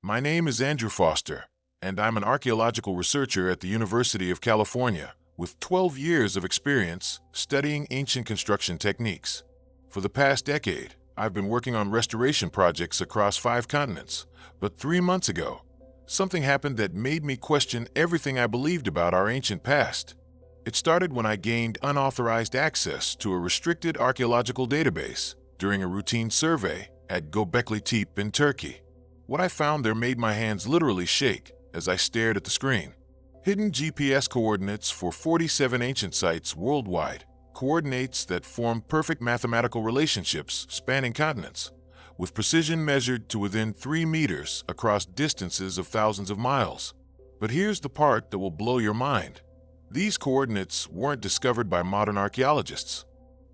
My name is Andrew Foster, and I'm an archaeological researcher at the University of California with 12 years of experience studying ancient construction techniques. For the past decade, I've been working on restoration projects across 5 continents, but 3 months ago, something happened that made me question everything I believed about our ancient past. It started when I gained unauthorized access to a restricted archaeological database during a routine survey at Göbekli Tepe in Turkey. What I found there made my hands literally shake as I stared at the screen. Hidden GPS coordinates for 47 ancient sites worldwide, coordinates that form perfect mathematical relationships spanning continents, with precision measured to within 3 meters across distances of thousands of miles. But here's the part that will blow your mind. These coordinates weren't discovered by modern archaeologists.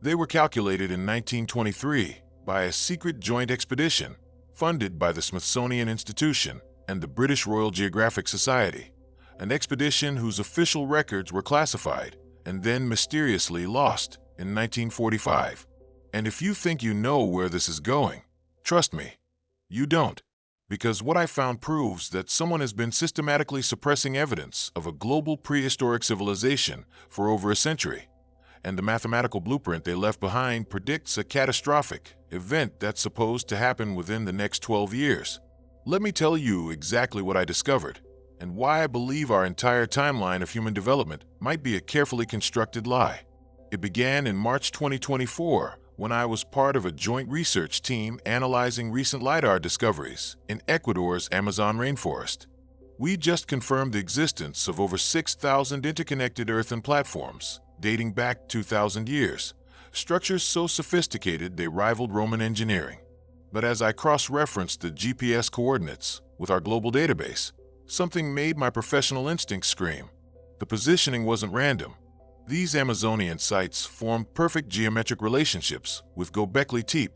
They were calculated in 1923 by a secret joint expedition funded by the Smithsonian Institution and the British Royal Geographic Society, an expedition whose official records were classified and then mysteriously lost in 1945. And if you think you know where this is going, trust me, you don't. Because what I found proves that someone has been systematically suppressing evidence of a global prehistoric civilization for over a century, and the mathematical blueprint they left behind predicts a catastrophic event that's supposed to happen within the next 12 years. Let me tell you exactly what I discovered, and why I believe our entire timeline of human development might be a carefully constructed lie. It began in March 2024, when I was part of a joint research team analyzing recent LiDAR discoveries in Ecuador's Amazon rainforest. We just confirmed the existence of over 6,000 interconnected earthen platforms, dating back 2,000 years, structures so sophisticated they rivaled Roman engineering. But as I cross-referenced the GPS coordinates with our global database, something made my professional instincts scream. The positioning wasn't random. These Amazonian sites form perfect geometric relationships with Göbekli Tepe,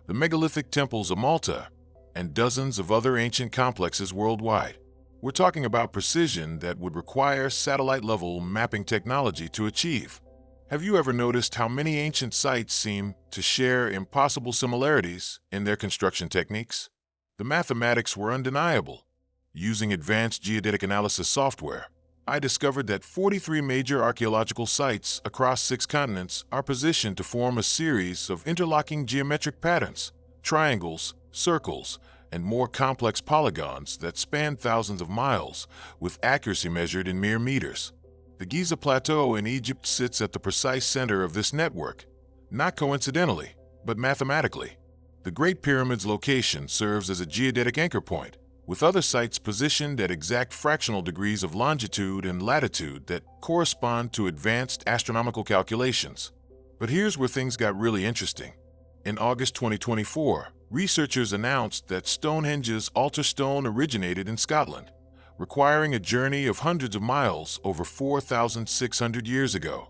the megalithic temples of Malta, and dozens of other ancient complexes worldwide. We're talking about precision that would require satellite-level mapping technology to achieve. Have you ever noticed how many ancient sites seem to share impossible similarities in their construction techniques? The mathematics were undeniable. Using advanced geodetic analysis software, I discovered that 43 major archaeological sites across 6 continents are positioned to form a series of interlocking geometric patterns, triangles, circles, and more complex polygons that span thousands of miles, with accuracy measured in mere meters. The Giza Plateau in Egypt sits at the precise center of this network, not coincidentally, but mathematically. The Great Pyramid's location serves as a geodetic anchor point, with other sites positioned at exact fractional degrees of longitude and latitude that correspond to advanced astronomical calculations. But here's where things got really interesting. In August 2024, researchers announced that Stonehenge's altar stone originated in Scotland, requiring a journey of hundreds of miles over 4,600 years ago.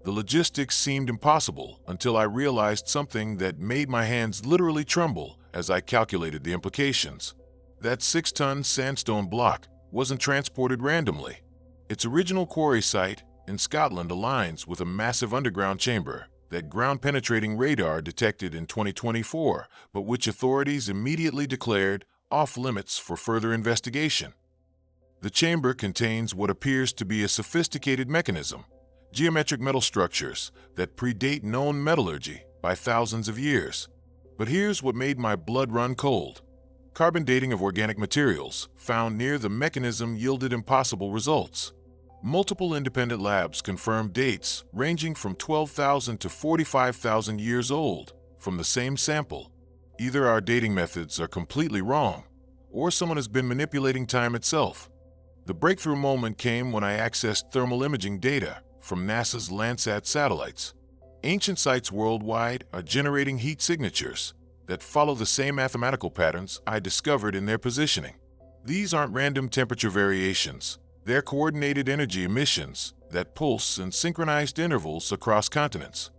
The logistics seemed impossible until I realized something that made my hands literally tremble as I calculated the implications. That 6-ton sandstone block wasn't transported randomly. Its original quarry site in Scotland aligns with a massive underground chamber that ground-penetrating radar detected in 2024, but which authorities immediately declared off-limits for further investigation. The chamber contains what appears to be a sophisticated mechanism, geometric metal structures that predate known metallurgy by thousands of years. But here's what made my blood run cold. Carbon dating of organic materials found near the mechanism yielded impossible results. Multiple independent labs confirmed dates ranging from 12,000 to 45,000 years old from the same sample. Either our dating methods are completely wrong, or someone has been manipulating time itself. The breakthrough moment came when I accessed thermal imaging data from NASA's Landsat satellites. Ancient sites worldwide are generating heat signatures that follow the same mathematical patterns I discovered in their positioning. These aren't random temperature variations. They're coordinated energy emissions that pulse in synchronized intervals across continents.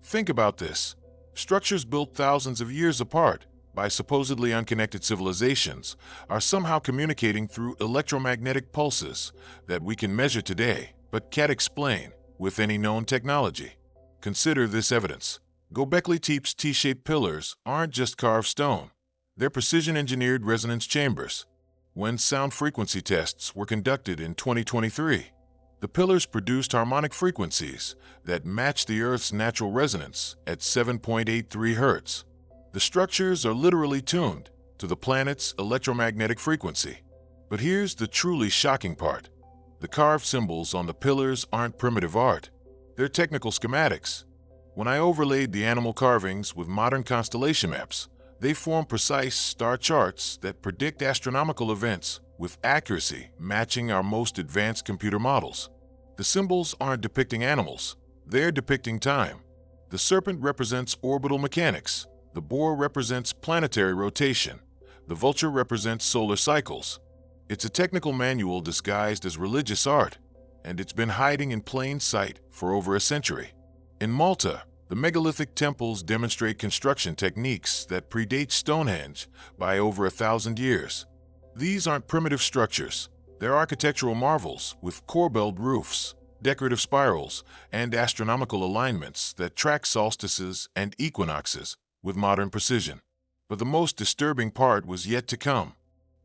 Think about this. Structures built thousands of years apart by supposedly unconnected civilizations are somehow communicating through electromagnetic pulses that we can measure today but can't explain with any known technology. Consider this evidence. Göbekli Tepe's T-shaped pillars aren't just carved stone. They're precision-engineered resonance chambers. when sound frequency tests were conducted in 2023. The pillars produced harmonic frequencies that match the Earth's natural resonance at 7.83 Hz. The structures are literally tuned to the planet's electromagnetic frequency. But here's the truly shocking part. The carved symbols on the pillars aren't primitive art. They're technical schematics. When I overlaid the animal carvings with modern constellation maps, they form precise star charts that predict astronomical events with accuracy matching our most advanced computer models. The symbols aren't depicting animals, they're depicting time. The serpent represents orbital mechanics, the boar represents planetary rotation, the vulture represents solar cycles. It's a technical manual disguised as religious art, and it's been hiding in plain sight for over a century. In Malta, the megalithic temples demonstrate construction techniques that predate Stonehenge by over 1,000 years. These aren't primitive structures. They're architectural marvels with corbelled roofs, decorative spirals, and astronomical alignments that track solstices and equinoxes with modern precision. But the most disturbing part was yet to come.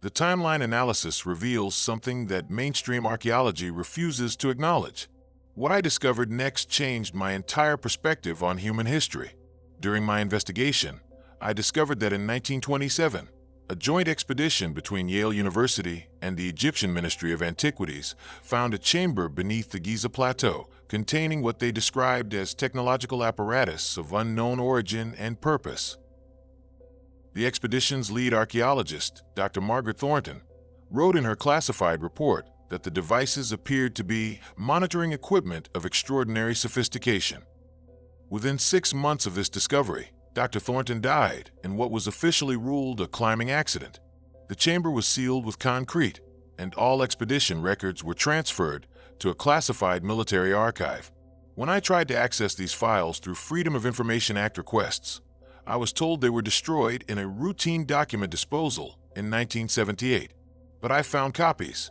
The timeline analysis reveals something that mainstream archaeology refuses to acknowledge. What I discovered next changed my entire perspective on human history. During my investigation, I discovered that in 1927, a joint expedition between Yale University and the Egyptian Ministry of Antiquities found a chamber beneath the Giza Plateau containing what they described as technological apparatus of unknown origin and purpose. The expedition's lead archaeologist, Dr. Margaret Thornton, wrote in her classified report that the devices appeared to be monitoring equipment of extraordinary sophistication. Within 6 months of this discovery, Dr. Thornton died in what was officially ruled a climbing accident. The chamber was sealed with concrete, and all expedition records were transferred to a classified military archive. When I tried to access these files through Freedom of Information Act requests, I was told they were destroyed in a routine document disposal in 1978. But I found copies.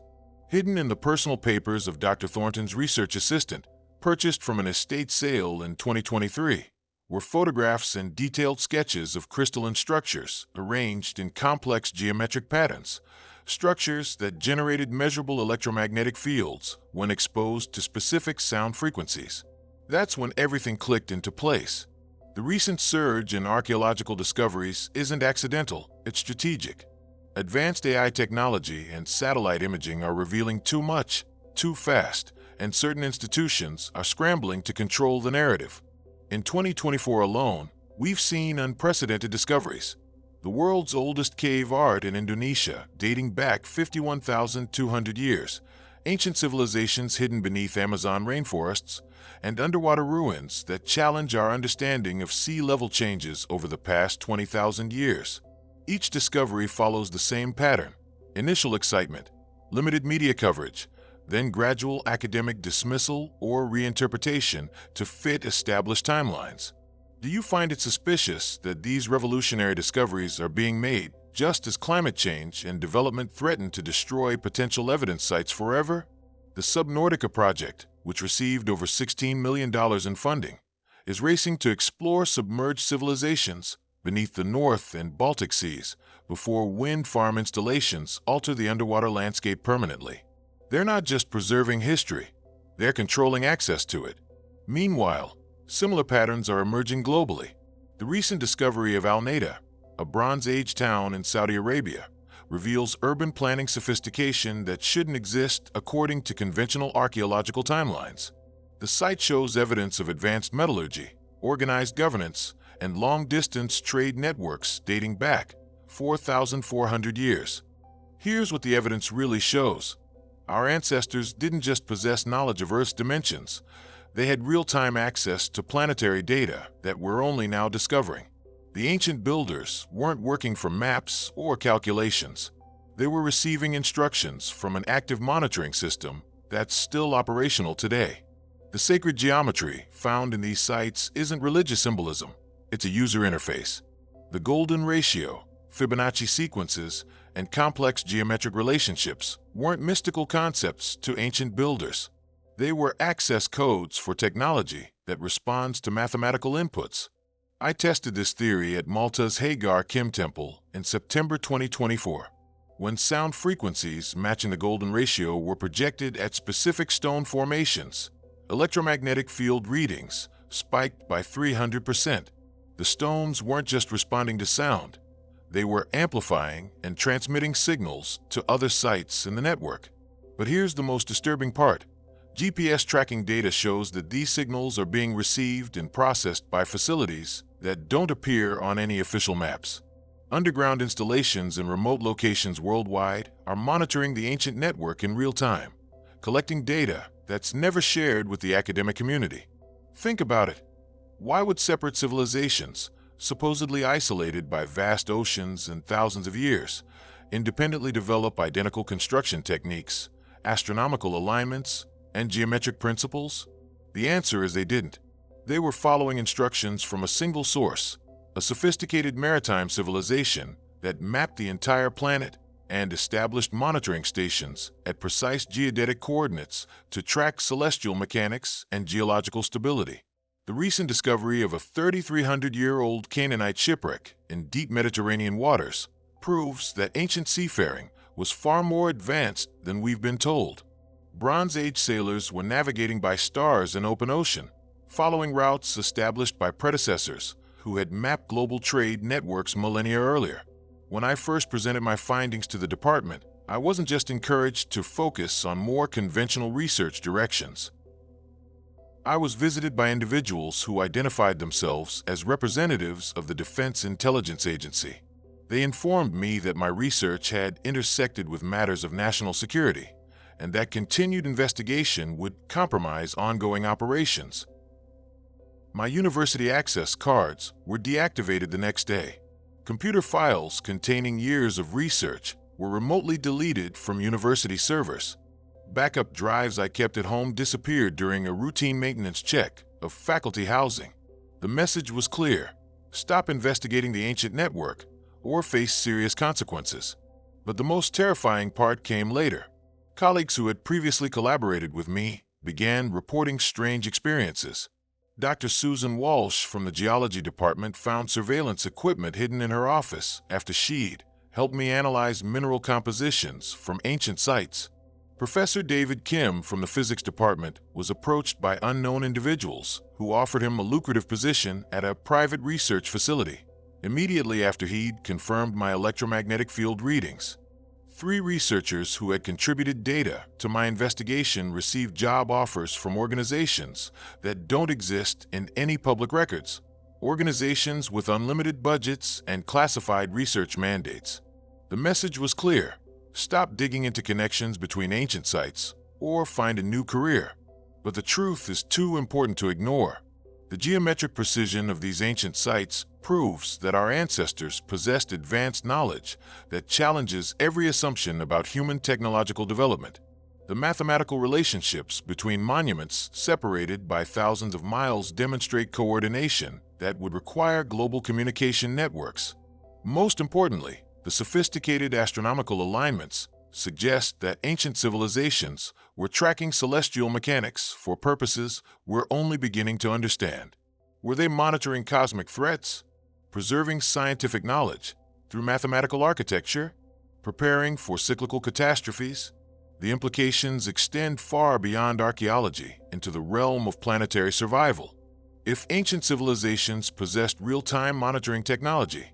Hidden in the personal papers of Dr. Thornton's research assistant, purchased from an estate sale in 2023, were photographs and detailed sketches of crystalline structures arranged in complex geometric patterns, structures that generated measurable electromagnetic fields when exposed to specific sound frequencies. That's when everything clicked into place. The recent surge in archaeological discoveries isn't accidental, it's strategic. Advanced AI technology and satellite imaging are revealing too much, too fast, and certain institutions are scrambling to control the narrative. In 2024 alone, we've seen unprecedented discoveries. The world's oldest cave art in Indonesia, dating back 51,200 years, ancient civilizations hidden beneath Amazon rainforests, and underwater ruins that challenge our understanding of sea level changes over the past 20,000 years. Each discovery follows the same pattern: initial excitement, limited media coverage, then gradual academic dismissal or reinterpretation to fit established timelines. Do you find it suspicious that these revolutionary discoveries are being made just as climate change and development threaten to destroy potential evidence sites forever? The Subnautica project, which received over $16 million in funding, is racing to explore submerged civilizations beneath the North and Baltic Seas before wind farm installations alter the underwater landscape permanently. They're not just preserving history, they're controlling access to it. Meanwhile, similar patterns are emerging globally. The recent discovery of Al Naida, a Bronze Age town in Saudi Arabia, reveals urban planning sophistication that shouldn't exist according to conventional archaeological timelines. The site shows evidence of advanced metallurgy, organized governance, and long-distance trade networks dating back 4,400 years. Here's what the evidence really shows. Our ancestors didn't just possess knowledge of Earth's dimensions, they had real-time access to planetary data that we're only now discovering. The ancient builders weren't working from maps or calculations. They were receiving instructions from an active monitoring system that's still operational today. The sacred geometry found in these sites isn't religious symbolism, it's a user interface. The golden ratio, Fibonacci sequences, and complex geometric relationships weren't mystical concepts to ancient builders. They were access codes for technology that responds to mathematical inputs. I tested this theory at Malta's Hagar Kim Temple in September 2024. when sound frequencies matching the golden ratio were projected at specific stone formations. Electromagnetic field readings spiked by 300%. The stones weren't just responding to sound. They were amplifying and transmitting signals to other sites in the network. But here's the most disturbing part. GPS tracking data shows that these signals are being received and processed by facilities that don't appear on any official maps. Underground installations in remote locations worldwide are monitoring the ancient network in real time, collecting data that's never shared with the academic community. Think about it. Why would separate civilizations, supposedly isolated by vast oceans and thousands of years, independently develop identical construction techniques, astronomical alignments, and geometric principles? The answer is they didn't. They were following instructions from a single source, a sophisticated maritime civilization that mapped the entire planet and established monitoring stations at precise geodetic coordinates to track celestial mechanics and geological stability. The recent discovery of a 3,300-year-old Canaanite shipwreck in deep Mediterranean waters proves that ancient seafaring was far more advanced than we've been told. Bronze Age sailors were navigating by stars in open ocean, following routes established by predecessors who had mapped global trade networks millennia earlier. When I first presented my findings to the department, I wasn't just encouraged to focus on more conventional research directions. I was visited by individuals who identified themselves as representatives of the Defense Intelligence Agency. They informed me that my research had intersected with matters of national security, and that continued investigation would compromise ongoing operations. My university access cards were deactivated the next day. Computer files containing years of research were remotely deleted from university servers. Backup drives I kept at home disappeared during a routine maintenance check of faculty housing. The message was clear: stop investigating the ancient network or face serious consequences. But the most terrifying part came later. Colleagues who had previously collaborated with me began reporting strange experiences. Dr. Susan Walsh from the geology department found surveillance equipment hidden in her office after she'd helped me analyze mineral compositions from ancient sites. Professor David Kim from the physics department was approached by unknown individuals who offered him a lucrative position at a private research facility. Immediately after he'd confirmed my electromagnetic field readings, 3 researchers who had contributed data to my investigation received job offers from organizations that don't exist in any public records, organizations with unlimited budgets and classified research mandates. The message was clear: stop digging into connections between ancient sites or find a new career. But the truth is too important to ignore. The geometric precision of these ancient sites proves that our ancestors possessed advanced knowledge that challenges every assumption about human technological development. The mathematical relationships between monuments separated by thousands of miles demonstrate coordination that would require global communication networks. Most importantly, the sophisticated astronomical alignments suggest that ancient civilizations were tracking celestial mechanics for purposes we're only beginning to understand. Were they monitoring cosmic threats, preserving scientific knowledge through mathematical architecture, preparing for cyclical catastrophes? The implications extend far beyond archaeology into the realm of planetary survival. If ancient civilizations possessed real-time monitoring technology,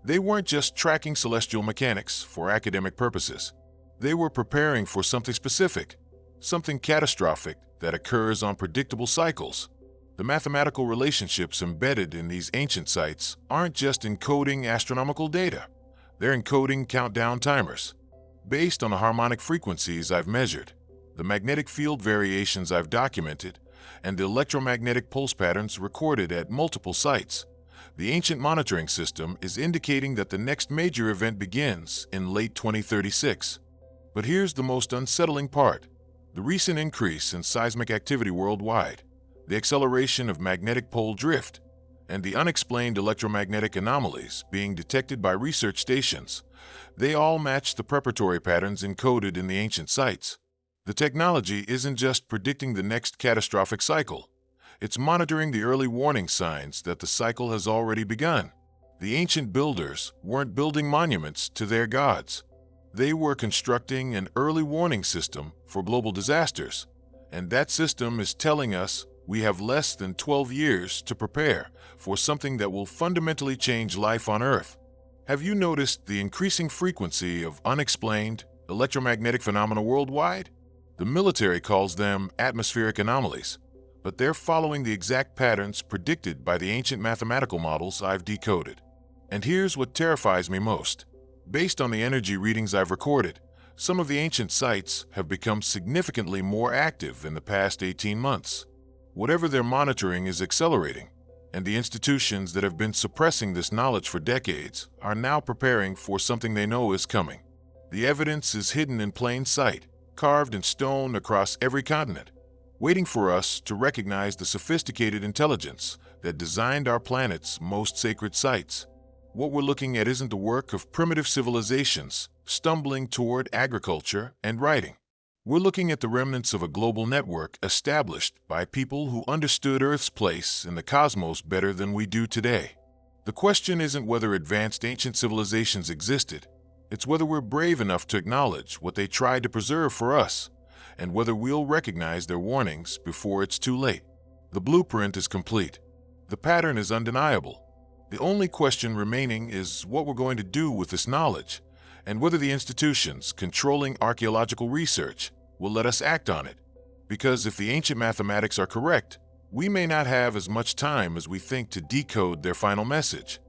they weren't just tracking celestial mechanics for academic purposes. They were preparing for something specific, something catastrophic that occurs on predictable cycles. The mathematical relationships embedded in these ancient sites aren't just encoding astronomical data. They're encoding countdown timers. Based on the harmonic frequencies I've measured, the magnetic field variations I've documented, and the electromagnetic pulse patterns recorded at multiple sites, the ancient monitoring system is indicating that the next major event begins in late 2036. But here's the most unsettling part: the recent increase in seismic activity worldwide, the acceleration of magnetic pole drift, and the unexplained electromagnetic anomalies being detected by research stations. They all match the preparatory patterns encoded in the ancient sites. The technology isn't just predicting the next catastrophic cycle. It's monitoring the early warning signs that the cycle has already begun. The ancient builders weren't building monuments to their gods. They were constructing an early warning system for global disasters, and that system is telling us we have less than 12 years to prepare for something that will fundamentally change life on Earth. Have you noticed the increasing frequency of unexplained electromagnetic phenomena worldwide? The military calls them atmospheric anomalies, but they're following the exact patterns predicted by the ancient mathematical models I've decoded. And here's what terrifies me most. Based on the energy readings I've recorded, some of the ancient sites have become significantly more active in the past 18 months. Whatever they're monitoring is accelerating, and the institutions that have been suppressing this knowledge for decades are now preparing for something they know is coming. The evidence is hidden in plain sight, carved in stone across every continent, waiting for us to recognize the sophisticated intelligence that designed our planet's most sacred sites. What we're looking at isn't the work of primitive civilizations stumbling toward agriculture and writing. We're looking at the remnants of a global network established by people who understood Earth's place in the cosmos better than we do today. The question isn't whether advanced ancient civilizations existed, it's whether we're brave enough to acknowledge what they tried to preserve for us, and whether we'll recognize their warnings before it's too late. The blueprint is complete. The pattern is undeniable. The only question remaining is what we're going to do with this knowledge, and whether the institutions controlling archaeological research will let us act on it. Because if the ancient mathematics are correct, we may not have as much time as we think to decode their final message.